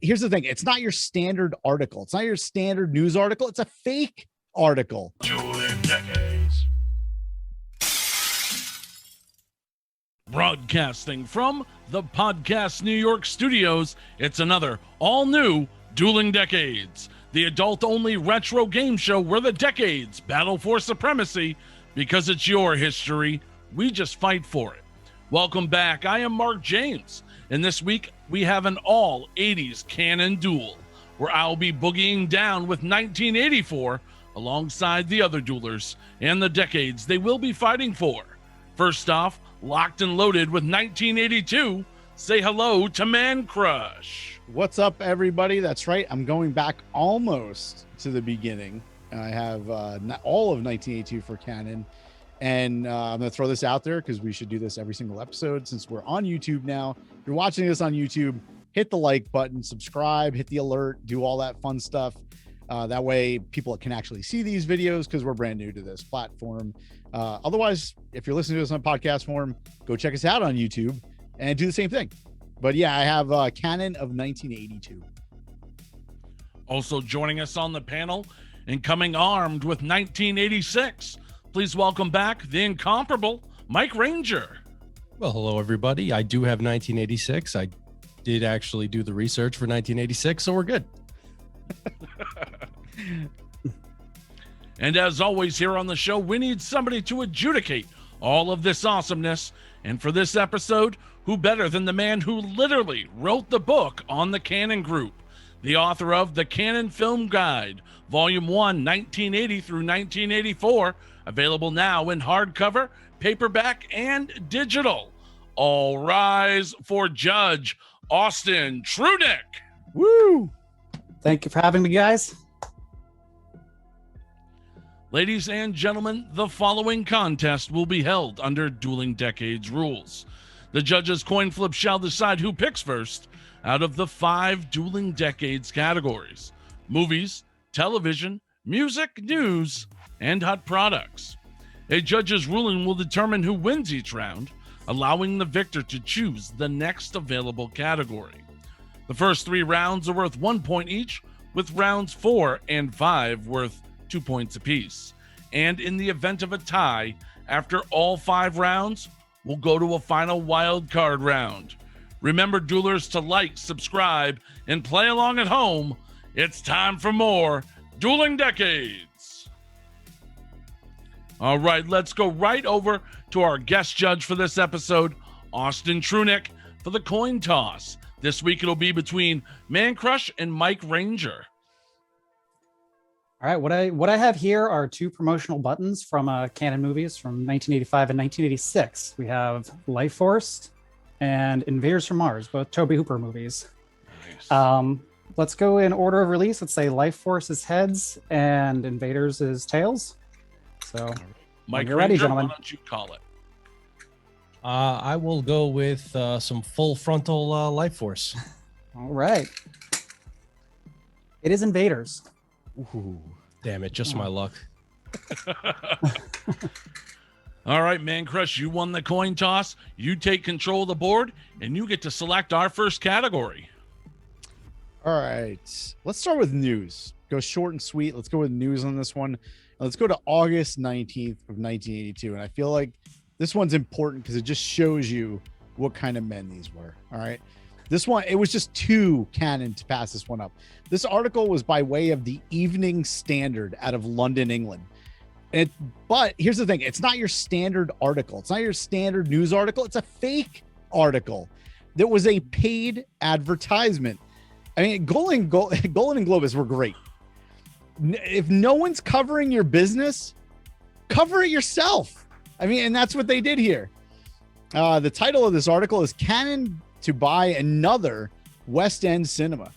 here's the thing. It's not your standard article. It's not your standard news article. It's a fake article. Dueling Decades. Broadcasting from the Podcast New York studios, it's another all-new Dueling Decades, the adult-only retro game show where the decades battle for supremacy because it's your history. We just fight for it. Welcome back. I am Marc James, and this week we have an all-80s canon duel where I'll be boogieing down with 1984 alongside the other duelers and the decades they will be fighting for. First off, locked and loaded with 1982, say hello to Mancrush. What's up, everybody? That's right. I'm going back almost to the beginning. I have all of 1982 for canon. And I'm going to throw this out there because we should do this every single episode since we're on YouTube now. If you're watching this on YouTube, hit the like button, subscribe, hit the alert, do all that fun stuff. That way people can actually see these videos because we're brand new to this platform. Otherwise, if you're listening to this on podcast form, go check us out on YouTube and do the same thing. But yeah, I have canon of 1982. Also joining us on the panel and coming armed with 1986, please welcome back the incomparable Mike Ranger. Well, hello, everybody. I do have 1986. I did actually do the research for 1986, so we're good. And as always here on the show, we need somebody to adjudicate all of this awesomeness. And for this episode, who better than the man who literally wrote the book on the Canon Group, the author of The Canon Film Guide, Volume 1, 1980 through 1984, available now in hardcover, paperback, and digital. All rise for Judge Austin Trunick. Woo! Thank you for having me, guys. Ladies and gentlemen, the following contest will be held under Dueling Decades rules. The judges' coin flip shall decide who picks first out of the 5 Dueling Decades categories: movies, television, music, news, and hot products. A judge's ruling will determine who wins each round, allowing the victor to choose the next available category. The first 3 rounds are worth 1 point each, with rounds 4 and 5 worth 2 points apiece. And in the event of a tie, after all 5 rounds, we'll go to a final wild card round. Remember, duelers, to like, subscribe, and play along at home. It's time for more Dueling Decades. All right, let's go right over to our guest judge for this episode, Austin Trunick, for the coin toss. This week it'll be between Mancrush and Mike Ranger. All right, what I have here are 2 promotional buttons from Canon movies from 1985 and 1986. We have Life Force and Invaders from Mars, both Tobe Hooper movies. Nice. Let's go in order of release. Let's say Life Force is heads and Invaders is tails. So, Mike you're Ranger, ready, gentlemen. Why don't you call it? I will go with some full frontal Life Force. All right. It is Invaders. Ooh. Damn it, just my luck. All right, Mancrush, you won the coin toss. You take control of the board, and you get to select our first category. All right. Let's start with news. Go short and sweet. Let's go with news on this one. Let's go to August 19th of 1982. And I feel like this one's important because it just shows you what kind of men these were. All right. This one, it was just too canon to pass this one up. This article was by way of the Evening Standard out of London, England. But here's the thing. It's not your standard article. It's not your standard news article. It's a fake article. There was a paid advertisement. I mean, Golan and Globus were great. If no one's covering your business, cover it yourself. I mean, and that's what they did here. The title of this article is Canon to Buy Another West End Cinema.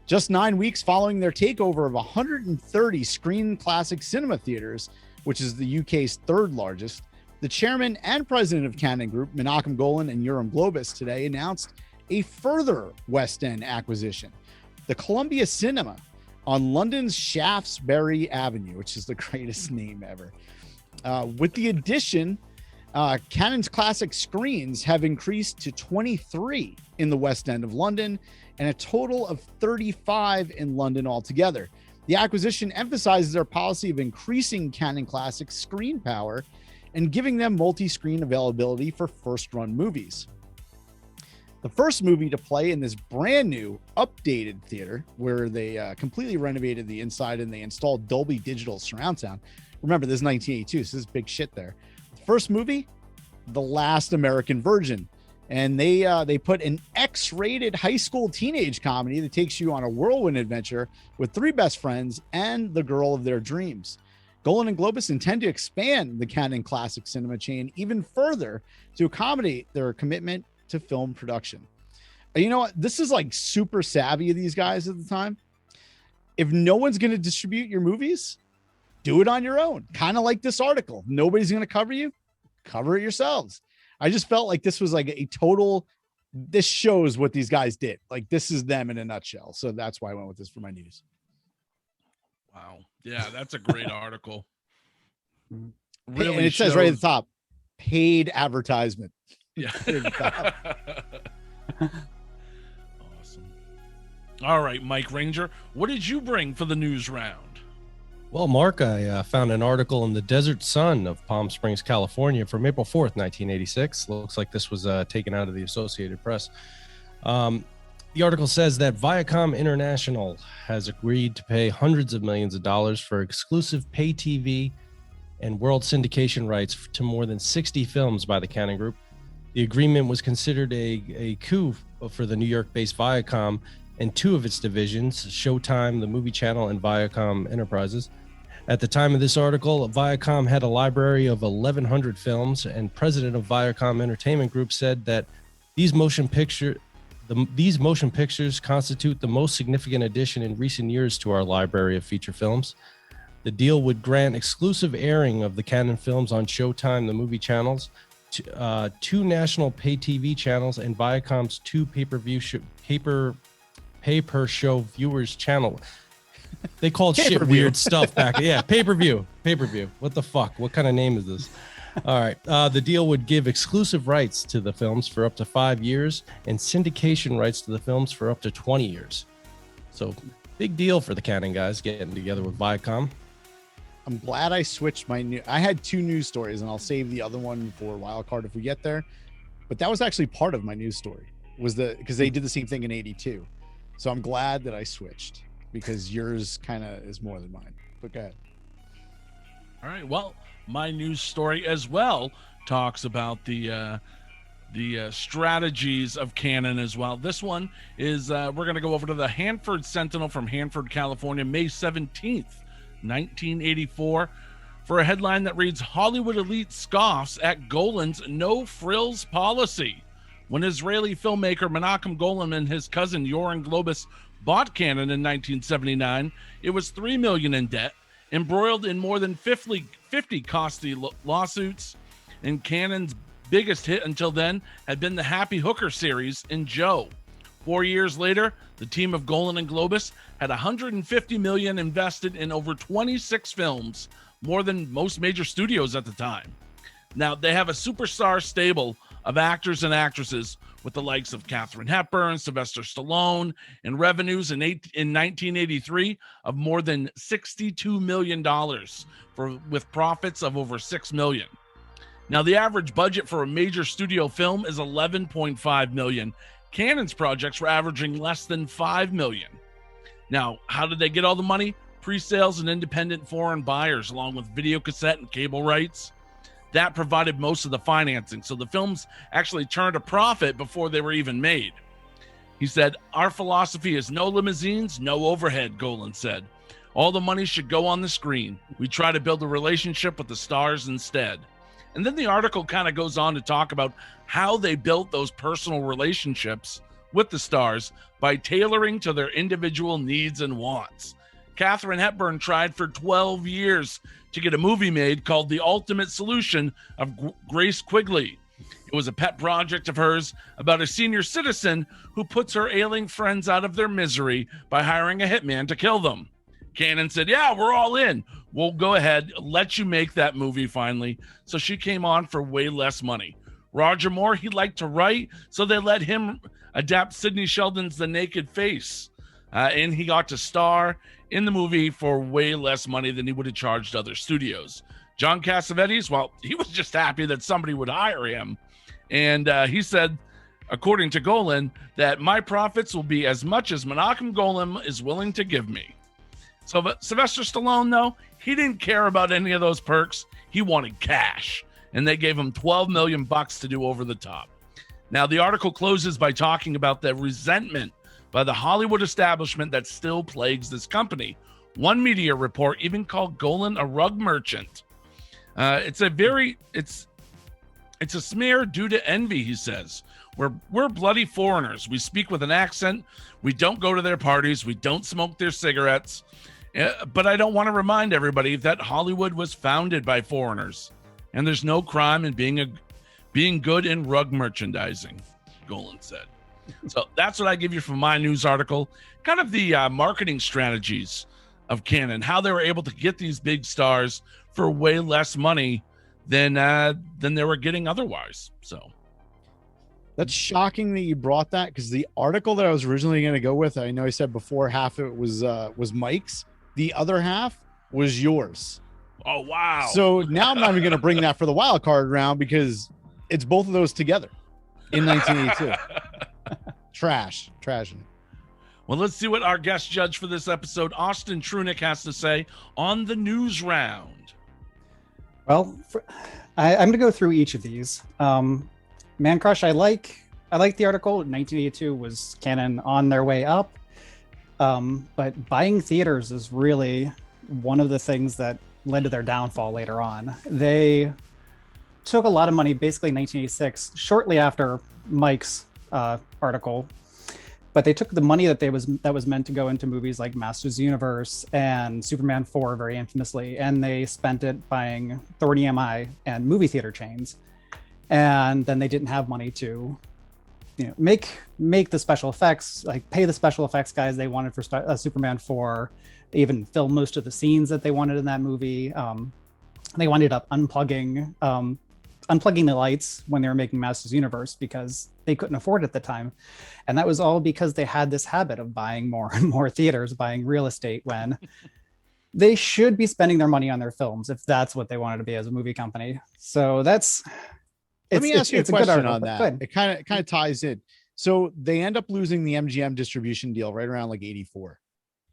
Just 9 weeks following their takeover of 130 Screen Classic Cinema theaters, which is the UK's 3rd largest, the chairman and president of Canon Group, Menachem Golan and Golan and Globus, today announced a further West End acquisition, the Columbia Cinema on London's Shaftesbury Avenue, which is the greatest name ever. With the addition, Canon's classic screens have increased to 23 in the West End of London, and a total of 35 in London altogether. The acquisition emphasizes their policy of increasing Canon Classics screen power and giving them multi-screen availability for first-run movies. The first movie to play in this brand new updated theater, where they completely renovated the inside and they installed Dolby Digital surround sound. Remember, this is 1982, so this is big shit there. The first movie, The Last American Virgin. And they put an X-rated high school teenage comedy that takes you on a whirlwind adventure with three best friends and the girl of their dreams. Golan and Globus intend to expand the Canon Classic Cinema chain even further to accommodate their commitment to film production. You know what? This is like super savvy of these guys at the time. If no one's going to distribute your movies, do it on your own. Kind of like this article. Nobody's going to cover you. Cover it yourselves. I just felt like this was like a total, this shows what these guys did. Like, this is them in a nutshell. So that's why I went with this for my news. Wow. Yeah, that's a great article. Really, and it says right at the top, paid advertisement. Yeah. Awesome. All right, Mike Ranger, what did you bring for the news round? Well, Mark, I found an article in the Desert Sun of Palm Springs, California from April 4th, 1986. Looks like this was taken out of the Associated Press. The article says that Viacom International has agreed to pay hundreds of millions of dollars for exclusive pay TV and world syndication rights to more than 60 films by the Canon Group. The agreement was considered a coup for the New York-based Viacom and two of its divisions, Showtime, the Movie Channel, and Viacom Enterprises. At the time of this article, Viacom had a library of 1,100 films, and president of Viacom Entertainment Group said that these motion pictures constitute the most significant addition in recent years to our library of feature films. The deal would grant exclusive airing of the Canon films on Showtime, the movie channels, two national pay TV channels, and Viacom's two pay-per-show viewers channel. They called shit weird stuff back. Yeah, pay-per-view. What the fuck? What kind of name is this? All right. The deal would give exclusive rights to the films for up to 5 years and syndication rights to the films for up to 20 years. So big deal for the Canon guys getting together with Viacom. I'm glad I switched I had two news stories, and I'll save the other one for wild card if we get there. But that was actually part of my news story, because they did the same thing in 82. So I'm glad that I switched, because yours kind of is more than mine. But go ahead. All right. Well, my news story as well talks about the strategies of Canon as well. This one is we're going to go over to the Hanford Sentinel from Hanford, California, May 17th, 1984, for a headline that reads, Hollywood elite scoffs at Golan's no frills policy. When Israeli filmmaker Menachem Golan and his cousin Yoram Globus bought Canon in 1979, it was $3 million in debt, embroiled in more than 50 costly lawsuits, and Canon's biggest hit until then had been the Happy Hooker series in Joe. 4 years later, the team of Golan and Globus had $150 million invested in over 26 films, more than most major studios at the time. Now, they have a superstar stable of actors and actresses with the likes of Katharine Hepburn, Sylvester Stallone, and revenues in 1983 of more than $62 million, with profits of over $6 million. Now, the average budget for a major studio film is $11.5 million. Canon's projects were averaging less than $5 million. Now, how did they get all the money? Pre-sales and independent foreign buyers, along with video cassette and cable rights. That provided most of the financing, so the films actually turned a profit before they were even made. He said, our philosophy is no limousines, no overhead, Golan said. All the money should go on the screen. We try to build a relationship with the stars instead. And then the article kind of goes on to talk about how they built those personal relationships with the stars by tailoring to their individual needs and wants. Katharine Hepburn tried for 12 years to get a movie made called The Ultimate Solution of Grace Quigley. It was a pet project of hers about a senior citizen who puts her ailing friends out of their misery by hiring a hitman to kill them. Canon said, yeah, we're all in. We'll go ahead, let you make that movie finally. So she came on for way less money. Roger Moore, he liked to write, so they let him adapt Sidney Sheldon's The Naked Face, and he got to star in the movie for way less money than he would have charged other studios. John Cassavetes, well, he was just happy that somebody would hire him. And he said, according to Golan, that my profits will be as much as Menachem Golan is willing to give me. So but Sylvester Stallone, though, he didn't care about any of those perks. He wanted cash. And they gave him $12 million to do Over the Top. Now, the article closes by talking about the resentment by the Hollywood establishment that still plagues this company. One media report even called Golan a rug merchant. It's a smear due to envy, he says. We're bloody foreigners. We speak with an accent. We don't go to their parties. We don't smoke their cigarettes. But I don't want to remind everybody that Hollywood was founded by foreigners. And there's no crime in being good in rug merchandising, Golan said. So that's what I give you from my news article. Kind of the marketing strategies of Canon, how they were able to get these big stars for way less money than they were getting otherwise. So that's shocking that you brought that, because the article that I was originally going to go with, I know I said before half of it was Mike's, the other half was yours. Oh wow! So now I'm not even going to bring that for the wild card round, because it's both of those together in 1982. Trashing. Well, let's see what our guest judge for this episode, Austin Trunick, has to say on the news round. Well, I'm going to go through each of these. Mancrush, I like the article. 1982 was Canon on their way up. But buying theaters is really one of the things that led to their downfall later on. They took a lot of money, basically in 1986, shortly after Mike's article. But they took the money that was meant to go into movies like Masters of the Universe and Superman 4, very infamously, and they spent it buying 30 EMI and movie theater chains. And then they didn't have money to, make the special effects, like pay the special effects guys they wanted for Superman 4, even film most of the scenes that they wanted in that movie. They wound up unplugging the lights when they were making Masters of the Universe because they couldn't afford it at the time. And that was all because they had this habit of buying more and more theaters, buying real estate, when they should be spending their money on their films if that's what they wanted to be as a movie company. So let me ask you a question on that. It kind of ties in. So they end up losing the MGM distribution deal right around like 84.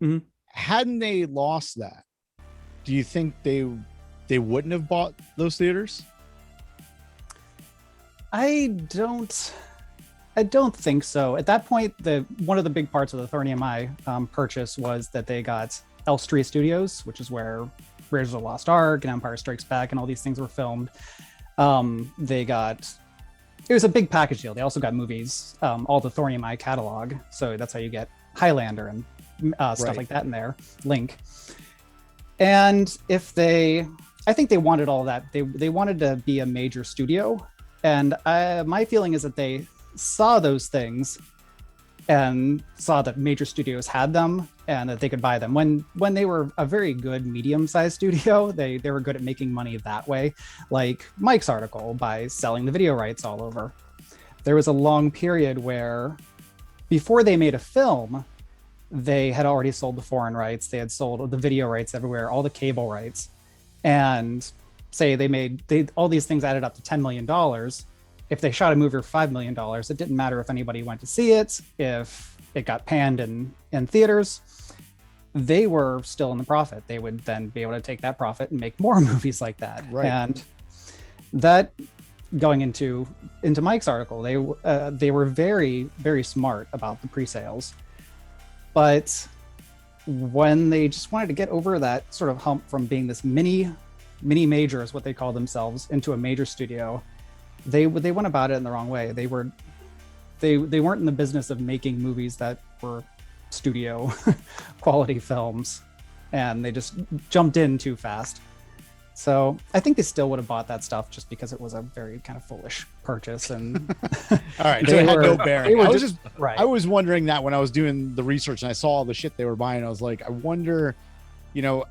Mm-hmm. Hadn't they lost that, do you think they wouldn't have bought those theaters? I don't think so. At that point, one of the big parts of the 30 EMI purchase was that they got Elstree Studios, which is where Raiders of the Lost Ark and Empire Strikes Back and all these things were filmed. It was a big package deal. They also got movies, all the 30 EMI catalog. So that's how you get Highlander and stuff like that in there, Link. And I think they wanted all that. They wanted to be a major studio. And my feeling is that they saw those things and saw that major studios had them and that they could buy them. When they were a very good medium-sized studio, they were good at making money that way, like Mike's article, by selling the video rights all over. There was a long period where before they made a film, they had already sold the foreign rights. They had sold the video rights everywhere, all the cable rights. And say all these things added up to $10 million. If they shot a movie for $5 million, it didn't matter if anybody went to see it, if it got panned in theaters, they were still in the profit. They would then be able to take that profit and make more movies like that. Right. And that, going into Mike's article, they were very, very smart about the pre-sales. But when they just wanted to get over that sort of hump from being this mini major, is what they call themselves, into a major studio, they went about it in the wrong way. They weren't in the business of making movies that were studio quality films, and they just jumped in too fast. So I think they still would have bought that stuff just because it was a very kind of foolish purchase. And all right, so it had no bearing. Right. I was wondering that when I was doing the research and I saw all the shit they were buying. I was like, I wonder,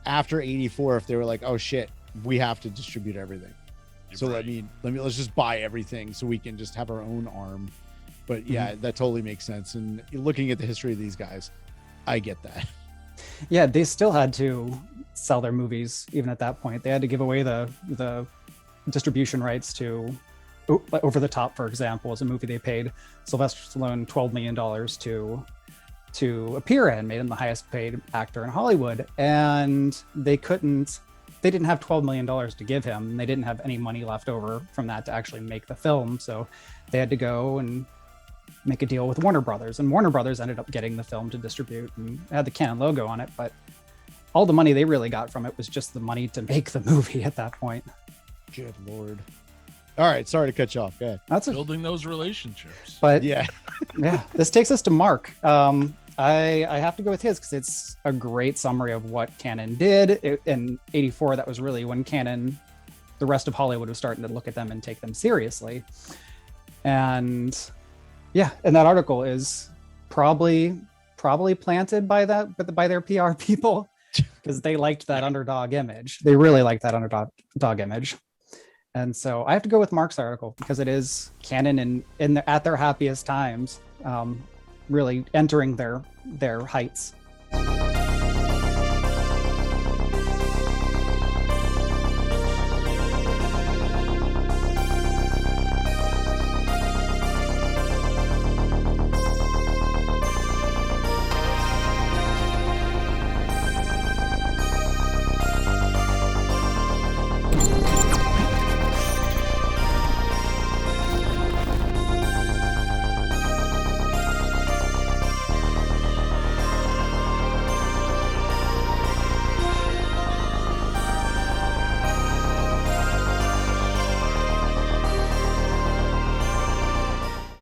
after 84, if they were like, oh shit, we have to distribute everything. Let's just buy everything so we can just have our own arm But yeah, that totally makes sense. And looking at the history of these guys, I get that. Yeah, they still had to sell their movies even at that point. They had to give away the distribution rights to Over the Top, for example, is a movie they paid Sylvester Stallone $12 million to appear in, made him the highest paid actor in Hollywood. And they didn't have $12 million to give him. And they didn't have any money left over from that to actually make the film. So they had to go and make a deal with Warner Brothers. And Warner Brothers ended up getting the film to distribute and had the Canon logo on it. But all the money they really got from it was just the money to make the movie at that point. Good Lord. All right. Sorry to cut you off. Go ahead. That's Building those relationships. But Yeah. yeah, this takes us to Mark. I have to go with his because it's a great summary of what Canon did in '84. That was really when Canon, the rest of Hollywood was starting to look at them and take them seriously. And yeah, and that article is probably planted by their PR people because they liked that underdog image. They really liked that underdog image. And so I have to go with Mark's article because it is Canon at their happiest times, really entering their heights.